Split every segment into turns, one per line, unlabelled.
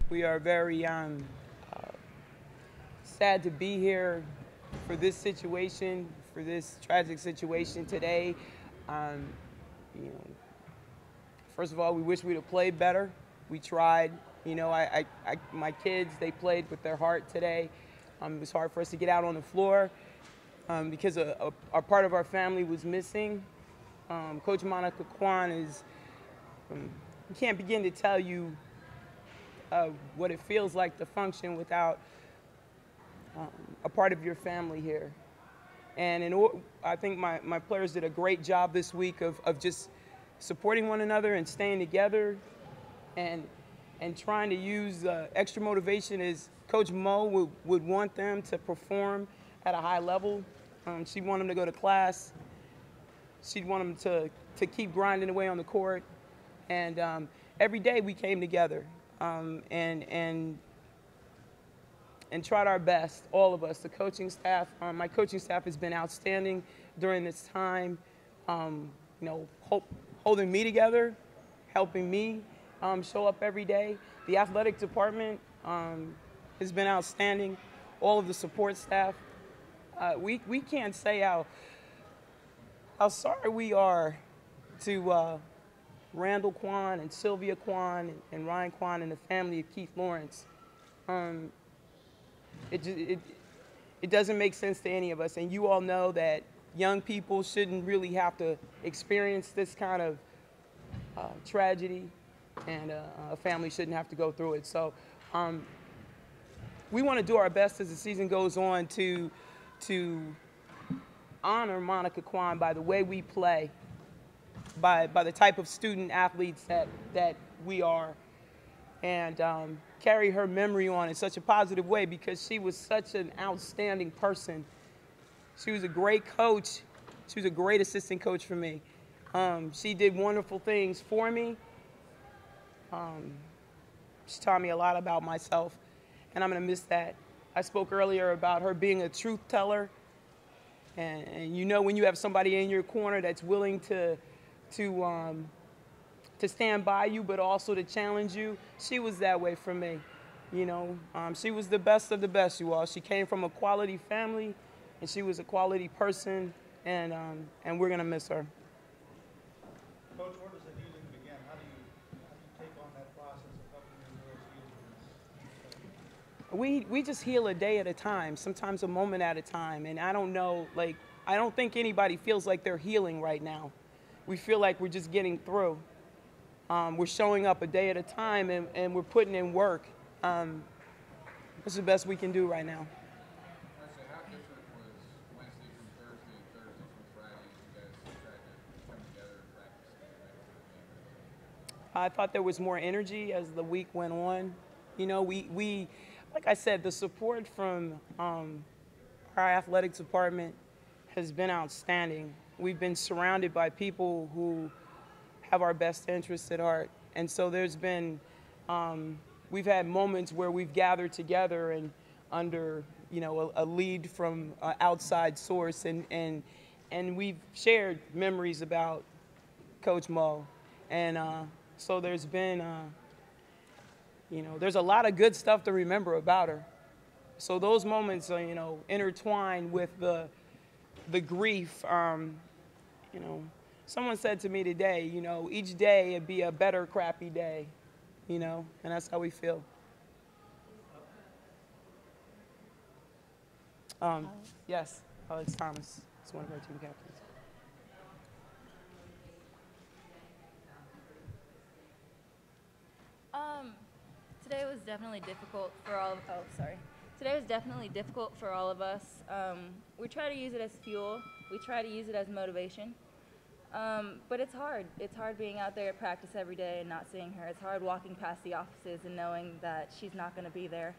We are very sad to be here for this situation, for this tragic situation today. Um, you know, first of all, we wish we'd have played better. We tried. You know, my kids, they played with their heart today. It was hard for us to get out on the floor because a part of our family was missing. Coach Monica Quan is, I can't begin to tell you what it feels like to function without a part of your family here. And I think my players did a great job this week of just supporting one another and staying together and trying to use extra motivation as Coach Mo would want them to perform at a high level. She'd want them to go to class. She'd want them to keep grinding away on the court. And every day we came together and tried our best, all of us, the coaching staff. My coaching staff has been outstanding during this time, you know, holding me together, helping me show up every day. The athletic department has been outstanding, all of the support staff. We can't say how sorry we are to Randall Quan and Sylvia Quan and Ryan Quan and the family of Keith Lawrence. It doesn't make sense to any of us, and you all know that young people shouldn't really have to experience this kind of tragedy, and a family shouldn't have to go through it. So we want to do our best as the season goes on to honor Monica Quan by the way we play, by the type of student athletes that we are, and carry her memory on in such a positive way because she was such an outstanding person. She was a great coach. She was a great assistant coach for me. She did wonderful things for me. She taught me a lot about myself, and I'm going to miss that. I spoke earlier about her being a truth teller, and you know when you have somebody in your corner that's willing to stand by you, but also to challenge you. She was that way for me. You know, she was the best of the best, you all. She came from a quality family, and she was a quality person, and we're gonna miss her.
Coach, where does the healing begin? How do you take on that process of helping your girls heal?
We just heal a day at a time, sometimes a moment at a time, and I don't know, like, I don't think anybody feels like they're healing right now. We feel like we're just getting through. We're showing up a day at a time, and we're putting in work. It's the best we can do right now.
Marcia, how different was Wednesday from Thursday and Thursday from Friday as you guys tried to come together and practice together?
I thought there was more energy as the week went on. You know, we like I said, the support from our athletics department has been outstanding. We've been surrounded by people who have our best interests at heart. And so there's been, we've had moments where we've gathered together and under, you know, a lead from an outside source, and we've shared memories about Coach Mo. And so there's been, you know, there's a lot of good stuff to remember about her. So those moments are, you know, intertwined with the grief. You know, someone said to me today, you know, each day it'd be a better crappy day, you know, and that's how we feel. Yes, Alex Thomas is one of our team captains.
Today was definitely difficult for all of, Today was definitely difficult for all of us. We try to use it as fuel. We try to use it as motivation. But it's hard. It's hard being out there at practice every day and not seeing her. It's hard walking past the offices and knowing that she's not going to be there.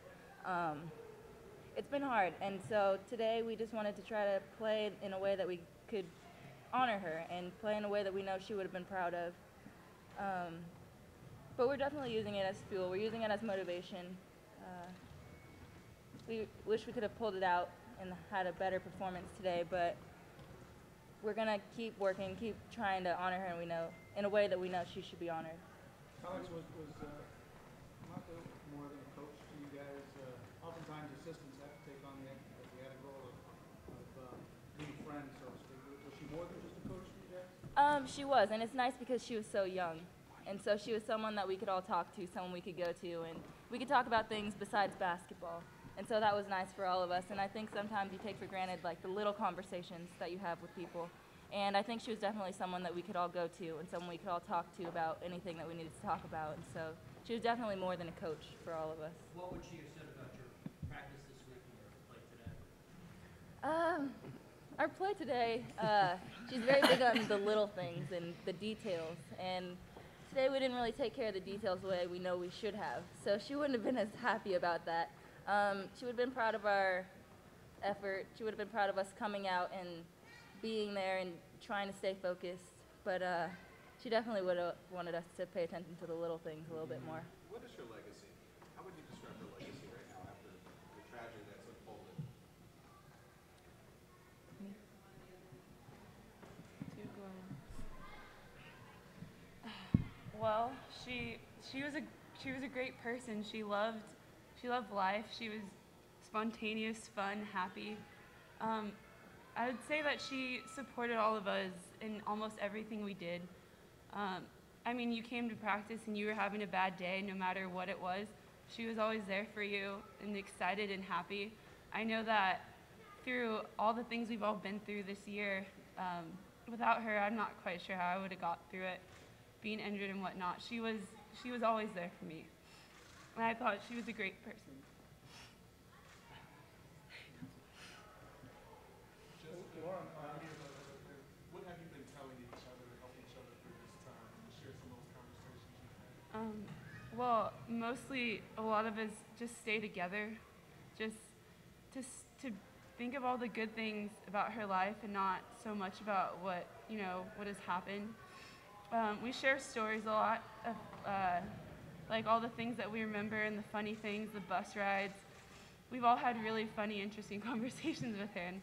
It's been hard. And so today we just wanted to try to play in a way that we could honor her and play in a way that we know she would have been proud of. But we're definitely using it as fuel. We're using it as motivation. We wish we could have pulled it out and had a better performance today, but we're going to keep working, keep trying to honor her, and we know in a way that we know she should be honored.
Alex, was Monica more than
more than just a coach for you guys?
She was, and it's nice because she was so young. And so she was someone that we could all talk to, someone we could go to, and we could talk about things besides basketball. And so that was nice for all of us. And I think sometimes you take for granted like the little conversations that you have with people. And I think she was definitely someone that we could all go to and someone we could all talk to about anything that we needed to talk about. And so she was definitely more than a coach for all of us.
What would she have said about your practice this week and your play today?
Our play today, she's very big on the little things and the details. And today we didn't really take care of the details the way we know we should have. So she wouldn't have been as happy about that. She would have been proud of our effort. She would have been proud of us coming out and being there and trying to stay focused. But she definitely would have wanted us to pay attention to the little things a little bit more.
What is her legacy? How would you describe her legacy right now after the tragedy that's unfolded?
Well, she was a great person. She loved life. She was spontaneous, fun, happy. I would say that she supported all of us in almost everything we did. I mean, you came to practice and you were having a bad day, no matter what it was. She was always there for you and excited and happy. I know that through all the things we've all been through this year, without her, I'm not quite sure how I would have got through it, being injured and whatnot. She was always there for me. And I thought she was a great person.
What have you been telling each other to help each other through this time and share some of those conversations you've had?
Well, mostly a lot of us just stay together, just to think of all the good things about her life and not so much about what has happened. We share stories a lot of like all the things that we remember and the funny things, the bus rides. We've all had really funny, interesting conversations with her and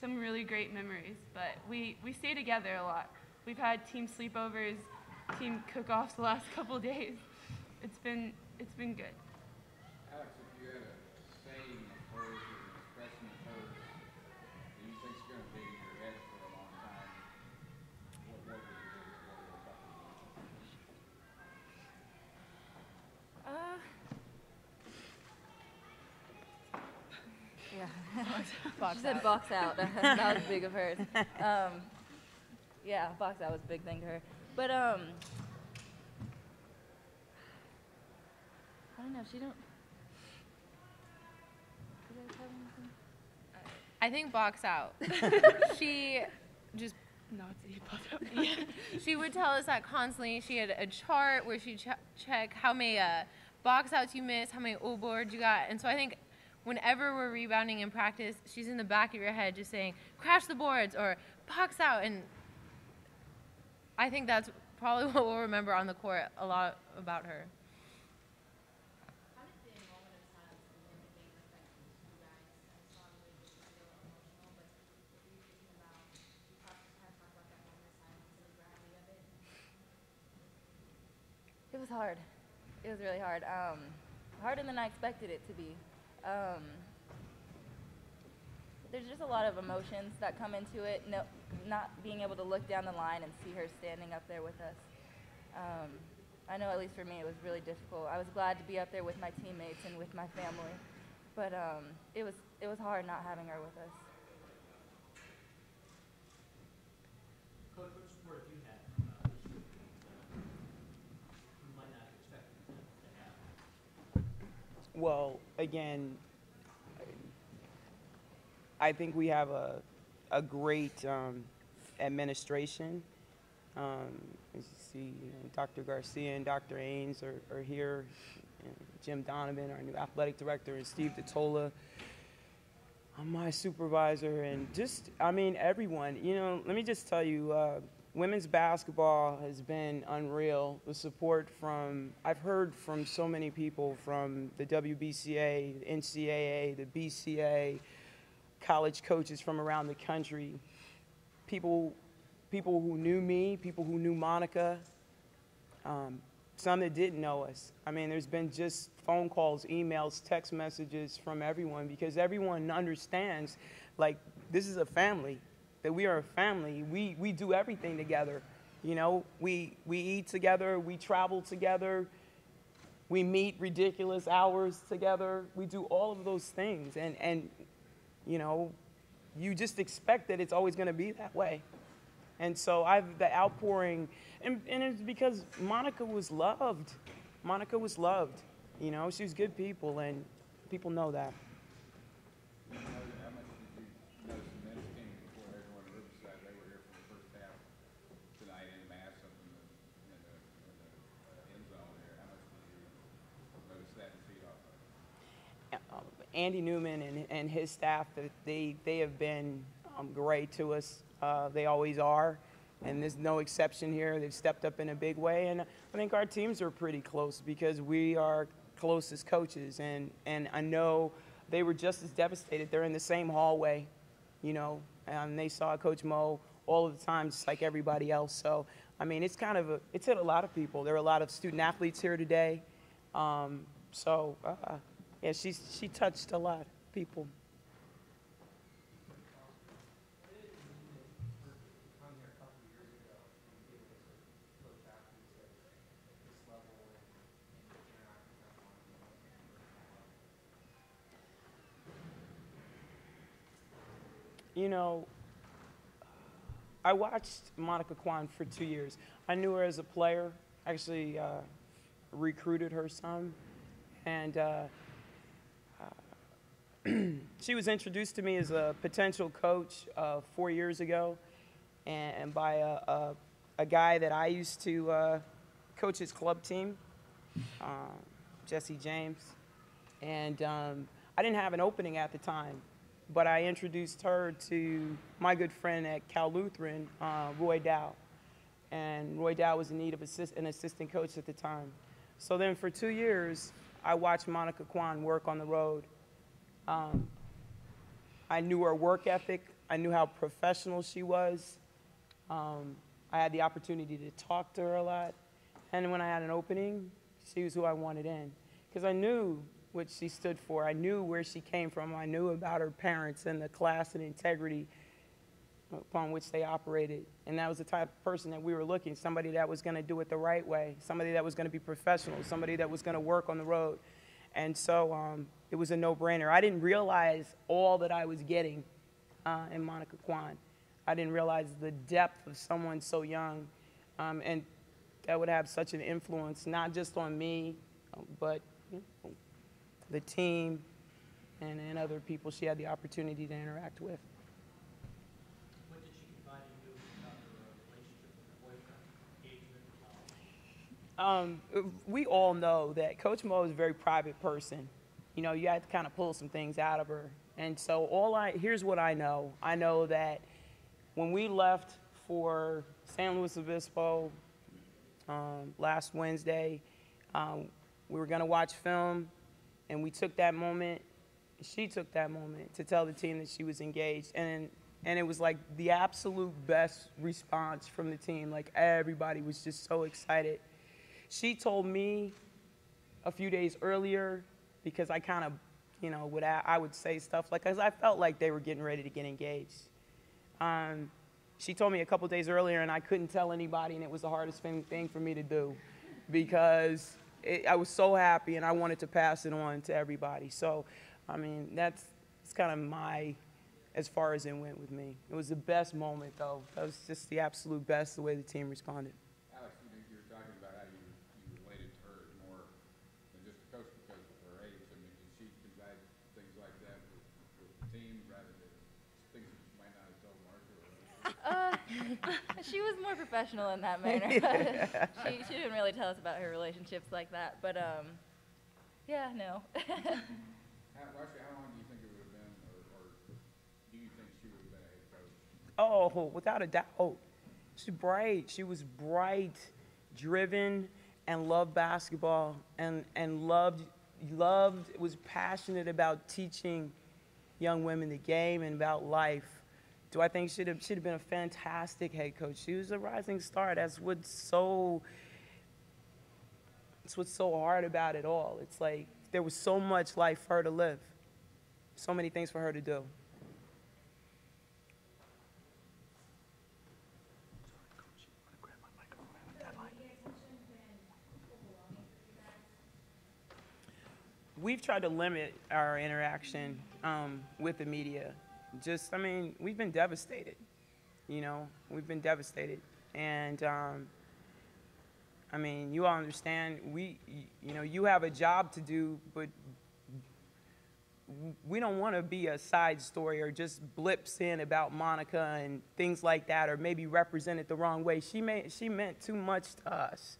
some really great memories. But we stay together a lot. We've had team sleepovers, team cook-offs the last couple of days. It's been good.
Alex, if you had a saying of hers or an expression of hers that you think's going to be in your head for a long time, what would it be?
She said box out. That was big of hers. Yeah, box out was a big thing to her. But I don't know. She don't. You guys have anything?
I think box out. She just
No, it's
she would tell us that constantly. She had a chart where she'd check how many box outs you missed, how many O boards you got, and so I think whenever we're rebounding in practice, she's in the back of your head just saying, crash the boards or box out. And I think that's probably what we'll remember on the court a lot about her.
How did the moment of silence in the game affect you guys? I saw the way you feel emotional, but if you're thinking about, you talk about that moment of silence and the gravity of it.
It was hard. It was really hard. Harder than I expected it to be. There's just a lot of emotions that come into it. No, not being able to look down the line and see her standing up there with us. I know, at least for me, it was really difficult. I was glad to be up there with my teammates and with my family, but it was hard not having her with us.
Coach, what support have you had this week that you might not have expected to have?
Well, again, I think we have a great administration. As you see, Dr. Garcia and Dr. Ains are here. And Jim Donovan, our new athletic director, and Steve Detola, my supervisor, and everyone. Let me just tell you, women's basketball has been unreal. The support I've heard from so many people from the WBCA, the NCAA, the BCA, college coaches from around the country, people who knew me, people who knew Monica, some that didn't know us. There's been just phone calls, emails, text messages from everyone because everyone understands, this is a family. that we are a family. We do everything together. You know, we eat together, we travel together, we meet ridiculous hours together. We do all of those things. And you know, you just expect that it's always going to be that way. And so the outpouring, and it's because Monica was loved. Monica was loved. You know, she was good people, and people know that.
How much did you notice the men's team before everyone in Riverside? They were here for the first half tonight in mass up in the end zone here. How much did you notice that and feed off of it?
Andy Newman and his staff, they have been great to us. They always are, and there's no exception here. They've stepped up in a big way, and I think our teams are pretty close because we are close as coaches, and I know they were just as devastated. They're in the same hallway, you know, and they saw Coach Mo all of the time, just like everybody else. So, I mean, it's it's hit a lot of people. There are a lot of student athletes here today. Yeah, she touched a lot of people. You know, I watched Monica Quan for 2 years. I knew her as a player. Actually, recruited her some, and she was introduced to me as a potential coach 4 years ago, and by a guy that I used to coach his club team, Jesse James, and I didn't have an opening at the time. But I introduced her to my good friend at Cal Lutheran, Roy Dow. And Roy Dow was in need of an assistant coach at the time. So then for 2 years, I watched Monica Quan work on the road. I knew her work ethic. I knew how professional she was. I had the opportunity to talk to her a lot. And when I had an opening, she was who I wanted in. Because I knew what she stood for. I knew where she came from. I knew about her parents and the class and integrity upon which they operated. And that was the type of person that we were looking, somebody that was going to do it the right way, somebody that was going to be professional, somebody that was going to work on the road. And so it was a no-brainer. I didn't realize all that I was getting in Monica Quan. I didn't realize the depth of someone so young, and that would have such an influence, not just on me, but the team and other people she had the opportunity to interact with.
What did she confide in you about her relationship with her boyfriend, engagement?
We all know that Coach Mo is a very private person. You know, you have to kind of pull some things out of her. And so here's what I know. I know that when we left for San Luis Obispo last Wednesday, we were going to watch film, and we took that moment, she took that moment to tell the team that she was engaged. And it was like the absolute best response from the team. Like, everybody was just so excited. She told me a few days earlier, because I kind of, you know, I would say stuff like, because I felt like they were getting ready to get engaged. She told me a couple days earlier, and I couldn't tell anybody, and it was the hardest thing for me to do, because I was so happy, and I wanted to pass it on to everybody. So, I mean, it's kind of as far as it went with me. It was the best moment, though. That was just the absolute best, the way the team responded.
Alex, you were talking about how you related to her more than just a coach because of her age. I mean, did she convey things like that with the team rather than things that you might not have told Marcia?
She was more professional in that manner. She didn't really tell us about her relationships like that. But, yeah, no.
Marcia, how long do you think it would have been, or do you think she would have been a head coach?
Oh, without a doubt. She's bright. She was bright, driven, and loved basketball, and was passionate about teaching young women the game and about life. Do I think she'd have been a fantastic head coach? She was a rising star. That's what's so hard about it all. It's like there was so much life for her to live, so many things for her to do. we've tried to limit our interaction with the media. Just, I mean, we've been devastated. You know, we've been devastated. And, I mean, you all understand, you know, you have a job to do, but we don't want to be a side story or just blips in about Monica and things like that, or maybe represent it the wrong way. She meant too much to us,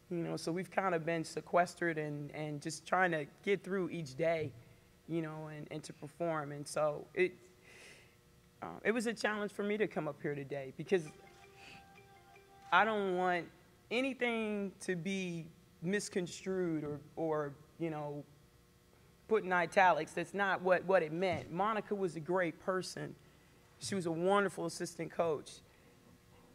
you know, so we've kind of been sequestered and just trying to get through each day, you know, and to perform. And so it was a challenge for me to come up here today, because I don't want anything to be misconstrued or you know, put in italics. That's not what it meant. Monica was a great person. She was a wonderful assistant coach.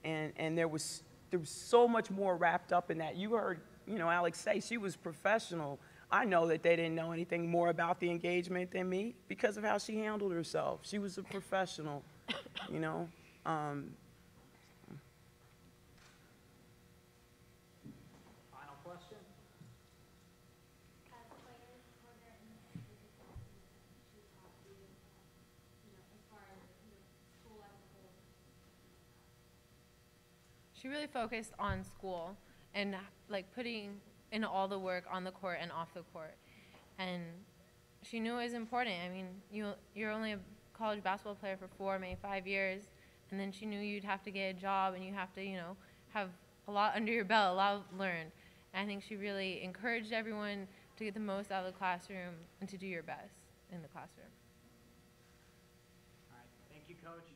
And there was so much more wrapped up in that. You heard, you know, Alex say she was professional. I know that they didn't know anything more about the engagement than me because of how she handled herself. She was a professional, you know.
Final question?
As players, were there any specific lessons she taught you, as far as school as a whole?
She really focused on school and like putting in all the work on the court and off the court. And she knew it was important. I mean, you're only a college basketball player for 4, maybe 5 years, and then she knew you'd have to get a job and you have to, you know, have a lot under your belt, a lot learned. And I think she really encouraged everyone to get the most out of the classroom and to do your best in the classroom.
All right. Thank you, Coach.